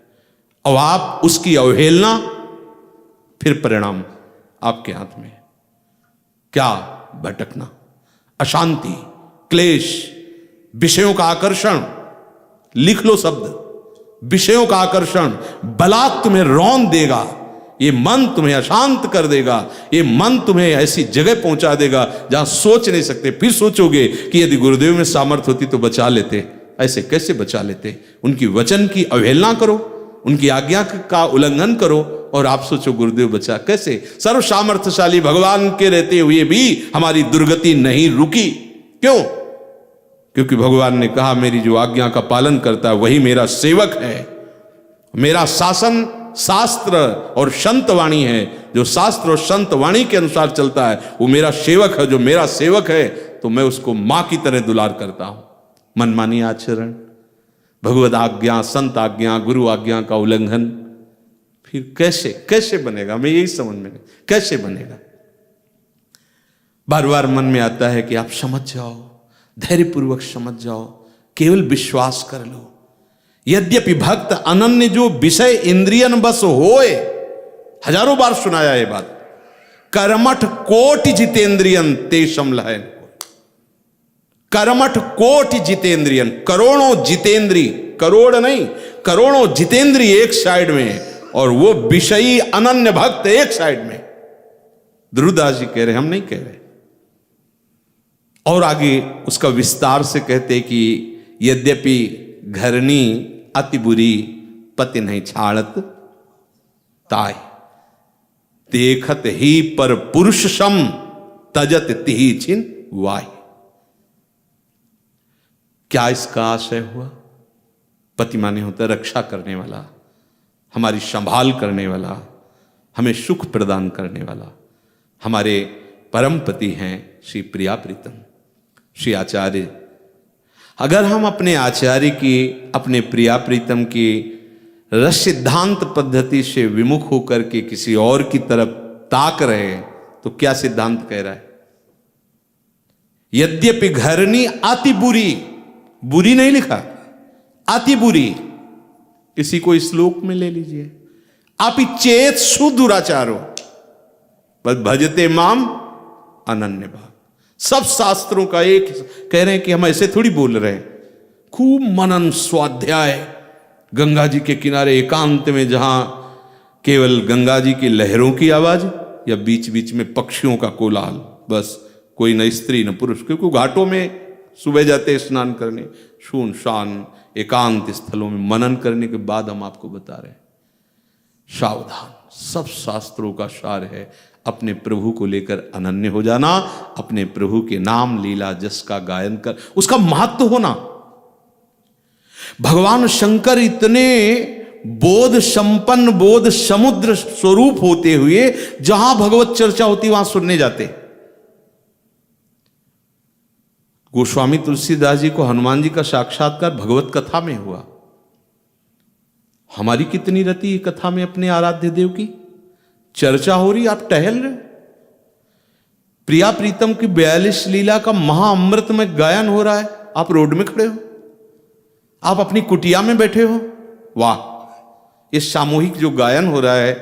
और आप उसकी अवहेलना, फिर परिणाम आपके हाथ में। क्या? भटकना, अशांति, क्लेश, विषयों का आकर्षण। लिख लो शब्द, विषयों का आकर्षण बलात् तुम्हें रौंद देगा। ये मन तुम्हें अशांत कर देगा, ये मन तुम्हें ऐसी जगह पहुंचा देगा जहां सोच नहीं सकते। फिर सोचोगे कि यदि गुरुदेव में सामर्थ्य होती तो बचा लेते। ऐसे कैसे बचा लेते? उनकी वचन की अवहेलना करो, उनकी आज्ञा का उल्लंघन करो, और आप सोचो गुरुदेव बचा कैसे? सर्व सामर्थ्यशाली भगवान के रहते हुए भी हमारी दुर्गति नहीं रुकी। क्यों? क्योंकि भगवान ने कहा मेरी जो आज्ञा का पालन करता है वही मेरा सेवक है। मेरा शासन शास्त्र और संत वाणी है। जो शास्त्र और संत वाणी के अनुसार चलता है वो मेरा सेवक है। जो मेरा सेवक है तो मैं उसको मां की तरह दुलार करता हूं। मनमानी आचरण, भगवत आज्ञा, संत आज्ञा, गुरु आज्ञा का उल्लंघन, फिर कैसे बनेगा? मैं यही समझ में नहीं, कैसे बनेगा? बार बार मन में आता है कि आप समझ जाओ, धैर्यपूर्वक समझ जाओ, केवल विश्वास कर लो। यद्यपि भक्त अनन्य जो विषय इंद्रियन बस होए, हजारों बार सुनाया ये बात। कर्मठ कोटि जितेंद्रियन तेषम लहन। कर्मठ कोटि जितेंद्रियन, करोड़ों जितेंद्री, करोड़ नहीं करोड़ों जितेंद्री एक साइड में, और वो विषयी अनन्य भक्त एक साइड में। ध्रुवदास जी कह रहे, हम नहीं कह रहे। और आगे उसका विस्तार से कहते कि यद्यपि घरनी अति बुरी, पति नहीं छाड़त ताय, देखत ही पर पुरुष सम, तजत तिहि छिन वाय। क्या इसका आशय हुआ? पति माने होता है रक्षा करने वाला, हमारी संभाल करने वाला, हमें सुख प्रदान करने वाला। हमारे परम पति हैं श्री प्रिया प्रीतम, श्री आचार्य। अगर हम अपने आचार्य की, अपने प्रिया प्रीतम की रस सिद्धांत पद्धति से विमुख होकर के किसी और की तरफ ताक रहे हैं, तो क्या सिद्धांत कह रहा है? यद्यपि घरनी अति बुरी, बुरी नहीं लिखा, अति बुरी। किसी को श्लोक में ले लीजिए, अपि चेत सुदुराचारो बस भजते माम अनन्य भाव। सब शास्त्रों का एक कह रहे हैं कि हम ऐसे थोड़ी बोल रहे हैं। खूब मनन स्वाध्याय, गंगा जी के किनारे एकांत में, जहां केवल गंगा जी की लहरों की आवाज या बीच बीच में पक्षियों का कोलाहल, बस कोई न स्त्री न पुरुष, क्योंकि घाटों में सुबह जाते हैं स्नान करने, सुनसान एकांत स्थलों में मनन करने के बाद हम आपको बता रहे हैं। सावधान, सब शास्त्रों का सार है अपने प्रभु को लेकर अनन्य हो जाना, अपने प्रभु के नाम लीला जस का गायन कर, उसका महत्व होना। भगवान शंकर इतने बोध संपन्न, बोध समुद्र स्वरूप होते हुए जहां भगवत चर्चा होती वहां सुनने जाते। गोस्वामी तुलसीदास जी को हनुमान जी का साक्षात्कार भगवत कथा में हुआ। हमारी कितनी रति है कथा में अपने आराध्य देव की, चर्चा हो रही, आप टहल रहे। प्रिया प्रीतम की 42 लीला का महाअमृत में गायन हो रहा है, आप रोड में खड़े हो, आप अपनी कुटिया में बैठे हो। वाह, ये सामूहिक जो गायन हो रहा है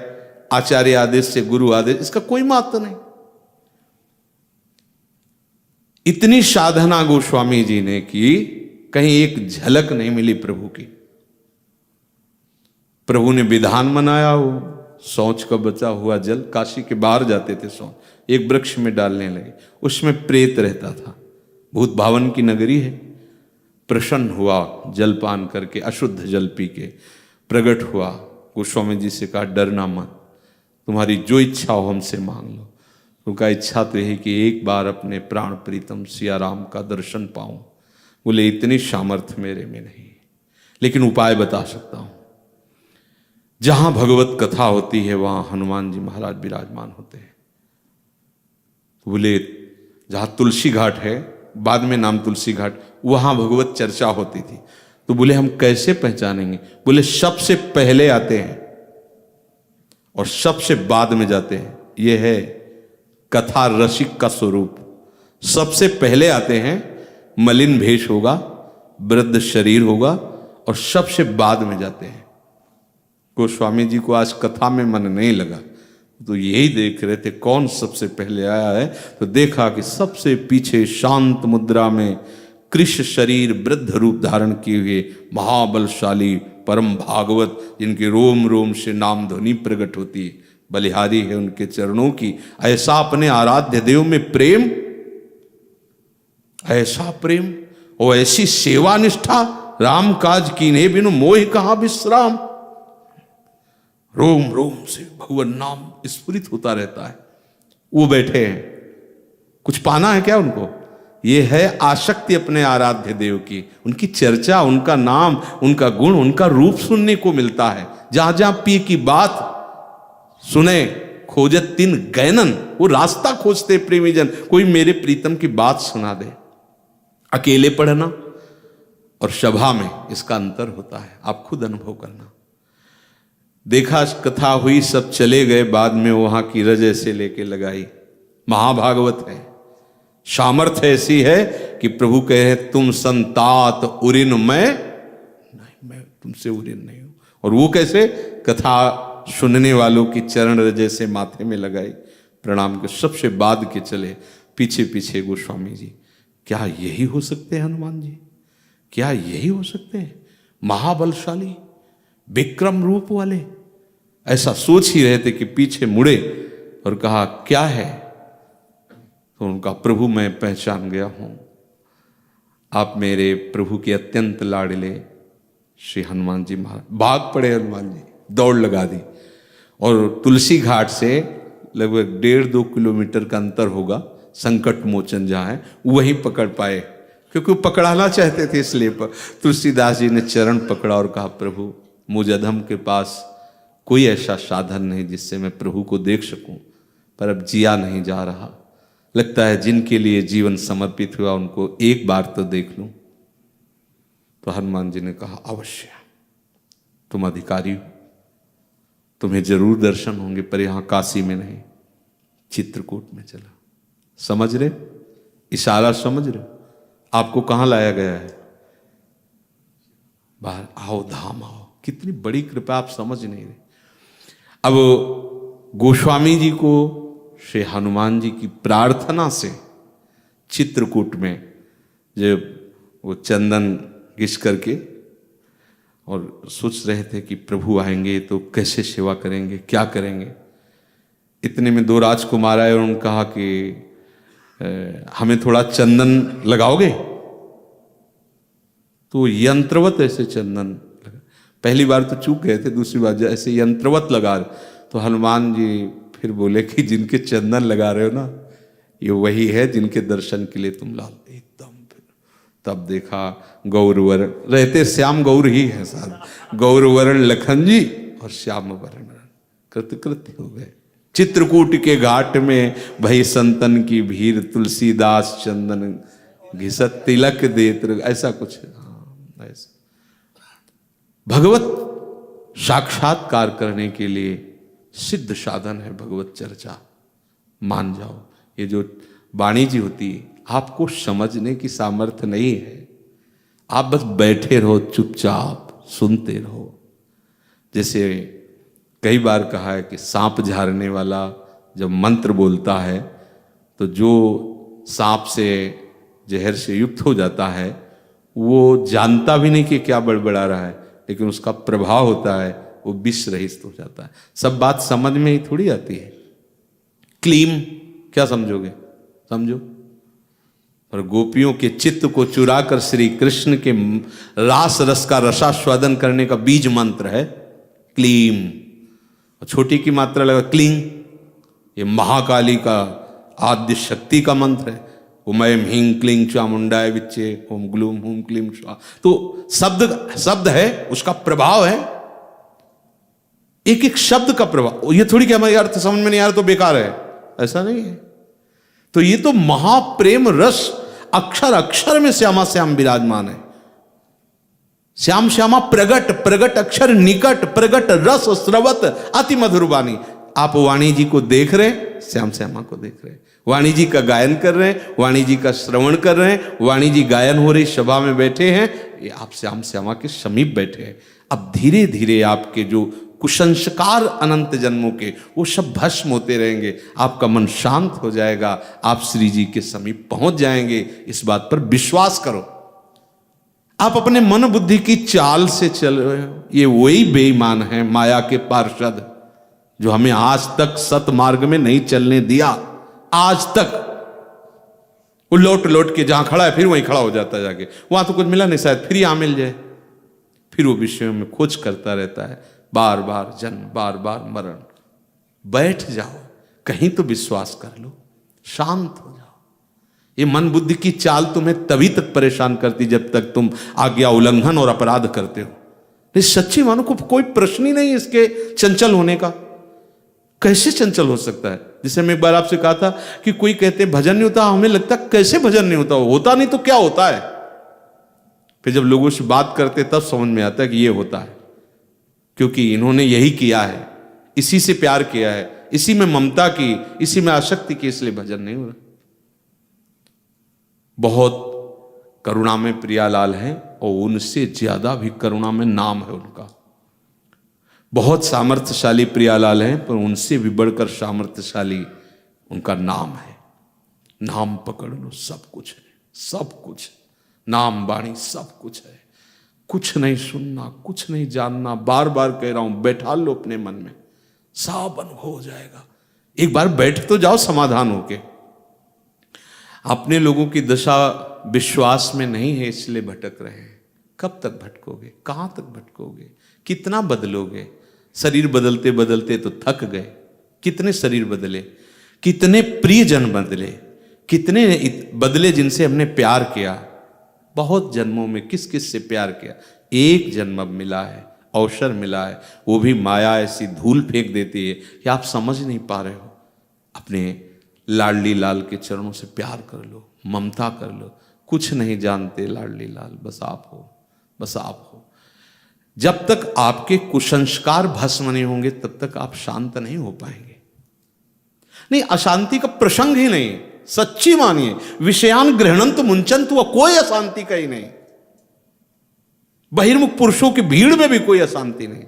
आचार्य आदेश से, गुरु आदेश, इसका कोई महत्व नहीं। इतनी साधना गोस्वामी जी ने की, कहीं एक झलक नहीं मिली प्रभु की। प्रभु ने विधान मनाया हो, शौच का बचा हुआ जल, काशी के बाहर जाते थे शौच, एक वृक्ष में डालने लगे, उसमें प्रेत रहता था। भूत भावन की नगरी है, प्रसन्न हुआ जलपान करके, अशुद्ध जल पी के प्रकट हुआ। गोस्वामी जी से कहा डरना मत, तुम्हारी जो इच्छा हो हमसे मांग लो। उनका इच्छा तो यही कि एक बार अपने प्राण प्रीतम सिया राम का दर्शन पाऊं। बोले इतनी सामर्थ्य मेरे में नहीं, लेकिन उपाय बता सकता हूं। जहां भगवत कथा होती है वहां हनुमान जी महाराज विराजमान होते हैं। बोले जहां तुलसी घाट है, बाद में नाम तुलसी घाट, वहां भगवत चर्चा होती थी। तो बोले हम कैसे पहचानेंगे? बोले सबसे पहले आते हैं और सबसे बाद में जाते हैं। यह है कथा रसिक का स्वरूप। सबसे पहले आते हैं, मलिन भेष होगा, वृद्ध शरीर होगा, और सबसे बाद में जाते हैं। गोस्वामी जी को आज कथा में मन नहीं लगा, तो यही देख रहे थे कौन सबसे पहले आया है। तो देखा कि सबसे पीछे शांत मुद्रा में कृष्ण शरीर वृद्ध रूप धारण किए हुए महाबलशाली परम भागवत, जिनके रोम रोम से नाम ध्वनि प्रकट होती है, बलिहारी है उनके चरणों की। ऐसा अपने आराध्य देव में प्रेम, ऐसा प्रेम और ऐसी सेवा निष्ठा, राम काज कीन्हे बिनु मोह कहां विश्राम। रोम रोम से भगवान नाम स्फुरित होता रहता है। वो बैठे हैं, कुछ पाना है क्या उनको? ये है आसक्ति अपने आराध्य देव की, उनकी चर्चा, उनका नाम, उनका गुण, उनका रूप सुनने को मिलता है। जहां जहां पी की बात सुने, खोजत तीन गैनन, वो रास्ता खोजते प्रेमीजन, कोई मेरे प्रीतम की बात सुना दे। अकेले पढ़ना और सभा में इसका अंतर होता है, आप खुद अनुभव करना। देखा कथा हुई, सब चले गए, बाद में वहां की रज से लेके लगाई। महाभागवत है, सामर्थ्य ऐसी है कि प्रभु कहे हैं तुम संतात उरिन मैं तुमसे उरिन नहीं हूं। और वो कैसे? कथा सुनने वालों की चरण रजे से माथे में लगाई, प्रणाम के सबसे बाद के चले पीछे पीछे गोस्वामी जी। क्या यही हो सकते हैं हनुमान जी? क्या यही हो सकते हैं? महाबलशाली विक्रम रूप वाले, ऐसा सोच ही रहे थे कि पीछे मुड़े और कहा क्या है? तो उनका प्रभु मैं पहचान गया हूं, आप मेरे प्रभु के अत्यंत लाडले श्री हनुमान जी महाराज। भाग पड़े हनुमान जी, दौड़ लगा दी, और तुलसी घाट से लगभग 1.5-2 किलोमीटर का अंतर होगा, संकट मोचन जहां है, वहीं पकड़ पाए, क्योंकि वो पकड़ाना चाहते थे। इसलिए तुलसीदास जी ने चरण पकड़ा और कहा प्रभु मुझ अधम के पास कोई ऐसा साधन नहीं जिससे मैं प्रभु को देख सकूं, पर अब जिया नहीं जा रहा। लगता है जिनके लिए जीवन समर्पित हुआ उनको एक बार तो देख लूं। तो हनुमान जी ने कहा अवश्य, तुम अधिकारी हो, तुम्हें जरूर दर्शन होंगे, पर यहां काशी में नहीं, चित्रकूट में चला। समझ रहे? इशारा समझ रहे? आपको कहां लाया गया है? बाहर आओ, धाम आओ। कितनी बड़ी कृपा, आप समझ नहीं रहे। अब गोस्वामी जी को श्री हनुमान जी की प्रार्थना से चित्रकूट में जब वो चंदन घिस करके और सोच रहे थे कि प्रभु आएंगे तो कैसे सेवा करेंगे, क्या करेंगे। इतने में 2 राजकुमार आए और उन्होंने कहा कि हमें थोड़ा चंदन लगाओगे? तो यंत्रवत ऐसे चंदन लगा। पहली बार तो चूक गए थे, दूसरी बार ऐसे यंत्रवत लगा रहे। तो हनुमान जी फिर बोले कि जिनके चंदन लगा रहे हो ना, ये वही है जिनके दर्शन के लिए तुम लाल। एकदम फिर तब देखा गौरवरण, रहते श्याम गौर ही है साहब, गौरवरण लखन जी और श्याम वरण कृतकृत्य हो गए। चित्रकूट के घाट में भई संतन की भीड़, तुलसीदास चंदन घिसत तिलक देत, ऐसा कुछ है। हाँ, ऐसा भगवत साक्षात्कार करने के लिए सिद्ध साधन है भगवत चर्चा, मान जाओ। ये जो वाणी जी होती है, आपको समझने की सामर्थ्य नहीं है, आप बस बैठे रहो, चुपचाप सुनते रहो। जैसे कई बार कहा है कि सांप झाड़ने वाला जब मंत्र बोलता है तो जो सांप से जहर से युक्त हो जाता है वो जानता भी नहीं कि क्या बड़बड़ा रहा है, लेकिन उसका प्रभाव होता है, वो विष रहित हो जाता है। सब बात समझ में ही थोड़ी आती है। क्लीम क्या समझोगे, समझो। और गोपियों के चित्त को चुराकर श्री कृष्ण के रास रस का रसास्वादन करने का बीज मंत्र है क्लीम। छोटी की मात्रा लगा क्लीं, ये महाकाली का आद्य शक्ति का मंत्र है। ओम ह्रीं क्लीं चामुंडाय विच्चे ओम ग्लूम हुम क्लीं स्वाहा। तो शब्द है, उसका प्रभाव है, एक एक शब्द का प्रभाव। ये थोड़ी कि हमारे अर्थ समझ में नहीं आ रहा तो बेकार है, ऐसा नहीं है। तो ये तो महाप्रेम रस अक्षर अक्षर में श्यामा श्याम विराजमान है। श्याम श्यामा प्रगट, प्रगट अक्षर निकट, प्रगट रस स्रवत अति मधुर वाणी। आप वाणी जी को देख रहे हैं, श्याम श्यामा को देख रहे हैं, वाणी जी का गायन कर रहे हैं, वाणी जी का श्रवण कर रहे हैं, वाणी जी गायन हो रही सभा में बैठे हैं, ये आप श्याम श्यामा के समीप बैठे हैं। अब धीरे धीरे आपके जो कुसंस्कार अनंत जन्मों के वो सब भस्म होते रहेंगे, आपका मन शांत हो जाएगा, आप श्री जी के समीप पहुंच जाएंगे। इस बात पर विश्वास करो। आप अपने मन बुद्धि की चाल से चल रहे हो, ये वही बेईमान है माया के पार्षद जो हमें आज तक सत मार्ग में नहीं चलने दिया। आज तक वो लौट लौट के जहां खड़ा है फिर वहीं खड़ा हो जाता है जाके, वहां तो कुछ मिला नहीं, शायद फिर यहां मिल जाए। फिर वो विषयों में खोज करता रहता है, बार बार जन्म, बार बार मरण। बैठ जाओ, कहीं तो विश्वास कर लो, शांत हो जाओ। ये मन बुद्धि की चाल तुम्हें तभी तक परेशान करती जब तक तुम आज्ञा उल्लंघन और अपराध करते हो। नहीं, सच्ची मानो को कोई प्रश्न ही नहीं इसके चंचल होने का। कैसे चंचल हो सकता है? जिसे मैं एक बार आपसे कहा था कि कोई कहते भजन नहीं होता, हमें लगता कैसे भजन नहीं होता, होता नहीं तो क्या होता है। फिर जब लोगों से बात करते तब समझ में आता है कि ये होता है, क्योंकि इन्होंने यही किया है, इसी से प्यार किया है, इसी में ममता की, इसी में आसक्ति की, इसलिए भजन नहीं हो रहा। बहुत करुणा में प्रियालाल है और उनसे ज्यादा भी करुणा में नाम है उनका। बहुत सामर्थ्यशाली प्रियालाल हैं, पर उनसे भी बढ़कर सामर्थ्यशाली उनका नाम है। नाम पकड़ लो, सब कुछ है, सब कुछ। नाम वाणी सब कुछ है। कुछ नहीं सुनना, कुछ नहीं जानना। बार बार कह रहा हूं, बैठा लो अपने मन में, सब अनुभव हो जाएगा। एक बार बैठ तो जाओ समाधान होके। अपने लोगों की दशा विश्वास में नहीं है, इसलिए भटक रहे हैं। कब तक भटकोगे? कहां तक भटकोगे? कितना बदलोगे? शरीर बदलते बदलते तो थक गए। कितने शरीर बदले, कितने प्रियजन बदले, कितने बदले जिनसे हमने प्यार किया। बहुत जन्मों में किस किस से प्यार किया। एक जन्म अब मिला है, अवसर मिला है, वो भी माया ऐसी धूल फेंक देती है कि आप समझ नहीं पा रहे हो। अपने लाडली लाल के चरणों से प्यार कर लो, ममता कर लो। कुछ नहीं जानते लाडली लाल, बस आप हो, बस आप हो। जब तक आपके कुसंस्कार भस्म नहीं होंगे तब तक आप शांत नहीं हो पाएंगे। नहीं, अशांति का प्रसंग ही नहीं। सच्ची मानिए, विषयान गृहणंत मुंचंत, वह कोई अशांति का ही नहीं। बहिर्मुख पुरुषों की भीड़ में भी कोई अशांति नहीं।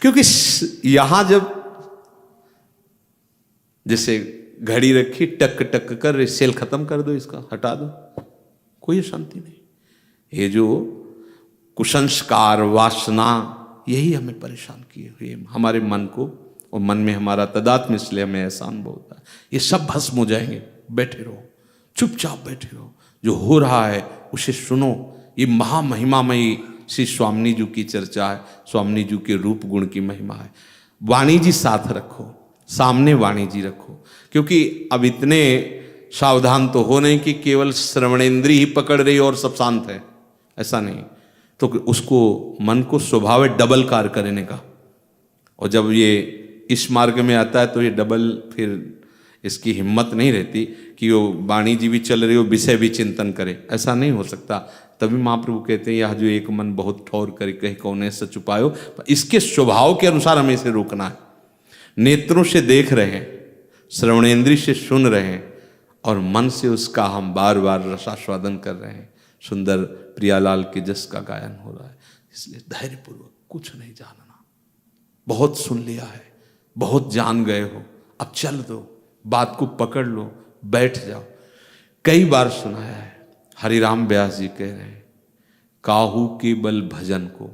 क्योंकि यहां जब जैसे घड़ी रखी, टक टक कर सेल खत्म कर दो, इसका हटा दो, कोई अशांति नहीं। ये जो कुसंस्कार वासना, यही हमें परेशान किए हुए हमारे मन को, और मन में हमारा तदात्म्य, इसलिए हमें ऐसा अनुभव होता है। ये सब भस्म हो जाएंगे। बैठे रहो, चुपचाप बैठे रहो। जो हो रहा है उसे सुनो। ये महामहिमामयी श्री स्वामिनी जी की चर्चा है, स्वामिनी जी के रूप गुण की महिमा है। वाणी जी साथ रखो, सामने वाणी जी रखो, क्योंकि अब इतने सावधान तो हो नहीं कि केवल श्रवणेंद्री ही पकड़ रही और सब शांत है, ऐसा नहीं। तो उसको मन को स्वभाव है डबल कार्य करने का, और जब ये इस मार्ग में आता है तो ये डबल फिर इसकी हिम्मत नहीं रहती कि वो वाणी जी भी चल रही हो, विषय भी चिंतन करे, ऐसा नहीं हो सकता। तभी महाप्रभु कहते हैं यह जो एक मन बहुत ठौर करे कहीं कौने से छुपायो, इसके स्वभाव के अनुसार हमें इसे रोकना है। नेत्रों से देख रहे हैं, श्रवणेंद्री से सुन रहे हैं, और मन से उसका हम बार बार रसास्वादन कर रहे हैं। सुंदर प्रियालाल के जस का गायन हो रहा है, इसलिए धैर्यपूर्वक, कुछ नहीं जानना, बहुत सुन लिया है, बहुत जान गए हो, अब चल दो, बात को पकड़ लो, बैठ जाओ। कई बार सुनाया है, हरिराम व्यास जी कह रहे हैं, काहू के बल भजन को,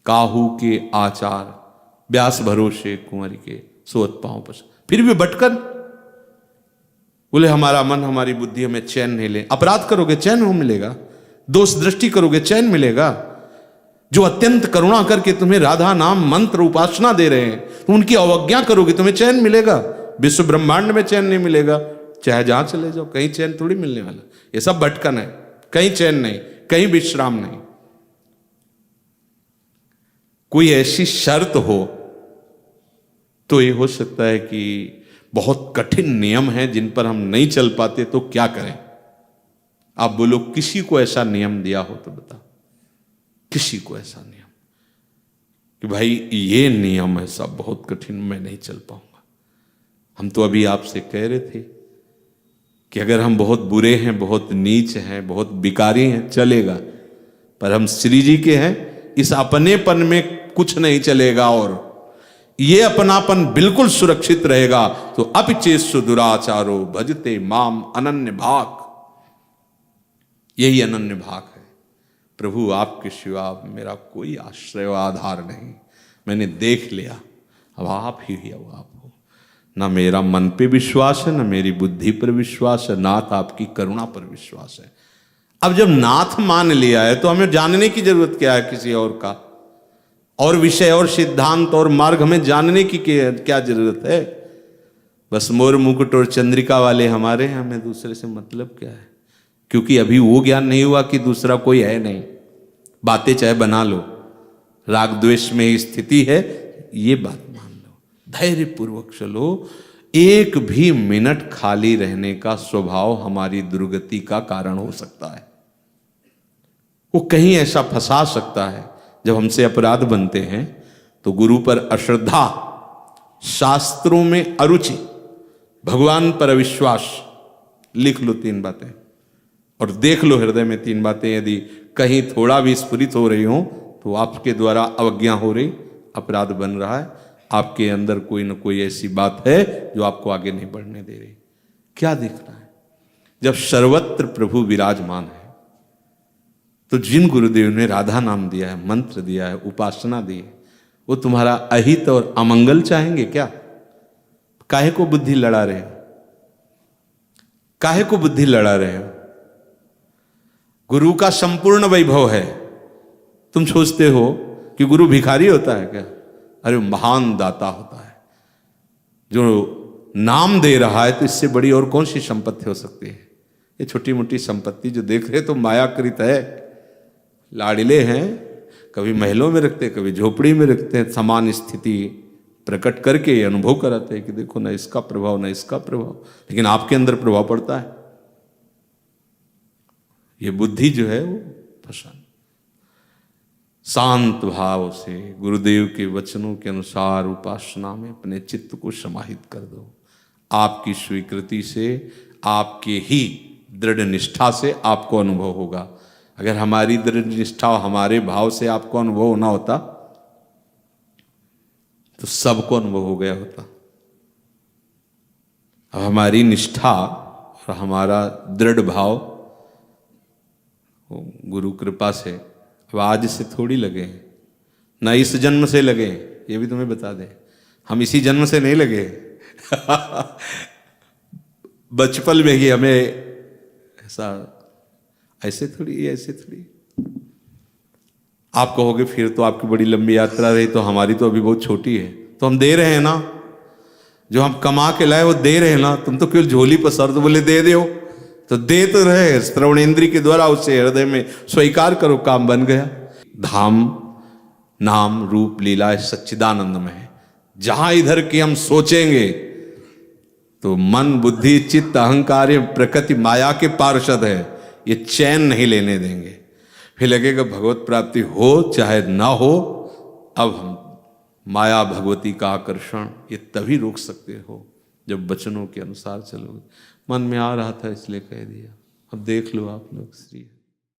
काहू के आचार, व्यास भरोसे कुंवर के सोत पांव पस। फिर भी भटकन, बोले हमारा मन हमारी बुद्धि हमें चैन नहीं ले। अपराध करोगे चैन हो मिलेगा, दोष दृष्टि करोगे चैन मिलेगा। जो अत्यंत करुणा करके तुम्हें राधा नाम मंत्र उपासना दे रहे हैं, तो उनकी अवज्ञा करोगे तुम्हें चैन मिलेगा? विश्व ब्रह्मांड में चैन नहीं मिलेगा, चाहे जहां चले जाओ, कहीं चैन थोड़ी मिलने वाला। ये सब भटकन है, कहीं चैन नहीं, कहीं विश्राम नहीं। कोई ऐसी शर्त हो तो ये हो सकता है कि बहुत कठिन नियम हैं जिन पर हम नहीं चल पाते, तो क्या करें? आप बोलो किसी को ऐसा नियम दिया हो तो बताओ, किसी को ऐसा नियम कि भाई ये नियम है सब बहुत कठिन, मैं नहीं चल पाऊंगा। हम तो अभी आपसे कह रहे थे कि अगर हम बहुत बुरे हैं, बहुत नीच हैं, बहुत बिकारी हैं, चलेगा, पर हम श्री जी के हैं, इस अपनेपन में कुछ नहीं चलेगा, और ये अपनापन बिल्कुल सुरक्षित रहेगा। तो अपिचेषु दुराचारो भजते माम अनन्य भाग, यही अनन्य भाग है। प्रभु आपके सिवा मेरा कोई आश्रय व आधार नहीं, मैंने देख लिया, अब आप ही अब आप हो। ना मेरा मन पे विश्वास है, ना मेरी बुद्धि पर विश्वास है, नाथ आपकी करुणा पर विश्वास है। अब जब नाथ मान लिया है तो हमें जानने की जरूरत क्या है किसी और का? और विषय और सिद्धांत और मार्ग हमें जानने की क्या जरूरत है? बस मोर मुकुट और चंद्रिका वाले हमारे हैं, हमें दूसरे से मतलब क्या है? क्योंकि अभी वो ज्ञान नहीं हुआ कि दूसरा कोई है नहीं। बातें चाहे बना लो, राग द्वेष में ही स्थिति है, ये बात मान लो, धैर्य पूर्वक चलो। एक भी मिनट खाली रहने का स्वभाव हमारी दुर्गति का कारण हो सकता है। वो कहीं ऐसा फंसा सकता है। जब हमसे अपराध बनते हैं तो गुरु पर अश्रद्धा, शास्त्रों में अरुचि, भगवान पर अविश्वास, लिख लो 3 बातें और देख लो हृदय में 3 बातें। यदि कहीं थोड़ा भी स्फुरित हो रही हो तो आपके द्वारा अवज्ञा हो रही, अपराध बन रहा है, आपके अंदर कोई ना कोई ऐसी बात है जो आपको आगे नहीं बढ़ने दे रही। क्या देखना है? जब सर्वत्र प्रभु विराजमान है तो जिन गुरुदेव ने राधा नाम दिया है, मंत्र दिया है, उपासना दी है, वो तुम्हारा अहित और अमंगल चाहेंगे क्या? काहे को बुद्धि लड़ा रहे हो? काहे को बुद्धि लड़ा रहे हो? गुरु का संपूर्ण वैभव है। तुम सोचते हो कि गुरु भिखारी होता है क्या? अरे महान दाता होता है, जो नाम दे रहा है, तो इससे बड़ी और कौन सी संपत्ति हो सकती है? ये छोटी मोटी संपत्ति जो देख रहे तो मायाकृत है, लाड़िले हैं, कभी महलों में रखते, कभी झोपड़ी में रखते हैं, समान स्थिति प्रकट करके ये अनुभव कराते हैं कि देखो ना इसका प्रभाव ना इसका प्रभाव, लेकिन आपके अंदर प्रभाव पड़ता है। ये बुद्धि जो है वो फंसा। शांत भाव से गुरुदेव के वचनों के अनुसार उपासना में अपने चित्त को समाहित कर दो। आपकी स्वीकृति से, आपके ही दृढ़ निष्ठा से आपको अनुभव होगा। अगर हमारी दृढ़ निष्ठा, हमारे भाव से आपको अनुभव होना होता तो सबको अनुभव हो गया होता। अब हमारी निष्ठा और हमारा दृढ़ भाव गुरु कृपा से अब आज से थोड़ी लगे, ना इस जन्म से लगे, ये भी तुम्हें बता दें, हम इसी जन्म से नहीं लगे। बचपन में ही हमें ऐसा ऐसे थोड़ी, ऐसे थोड़ी। आप कहोगे फिर तो आपकी बड़ी लंबी यात्रा रही, तो हमारी तो अभी बहुत छोटी है। तो हम दे रहे हैं ना, जो हम कमा के लाए वो दे रहे हैं ना। तुम तो केवल झोली पसर दो, बोले दे दो, तो दे तो रहे। श्रवणेन्द्रिय के द्वारा उसे हृदय में स्वीकार करो, काम बन गया। धाम नाम रूप लीला सच्चिदानंद में है। जहां इधर की हम सोचेंगे तो मन बुद्धि चित्त अहंकार प्रकृति माया के पार्षद है, ये चैन नहीं लेने देंगे। फिर लगेगा भगवत प्राप्ति हो चाहे ना हो, अब हम माया भगवती का आकर्षण ये तभी रोक सकते हो जब वचनों के अनुसार चलोगे। मन में आ रहा था इसलिए कह दिया, अब देख लो आप लोग श्री।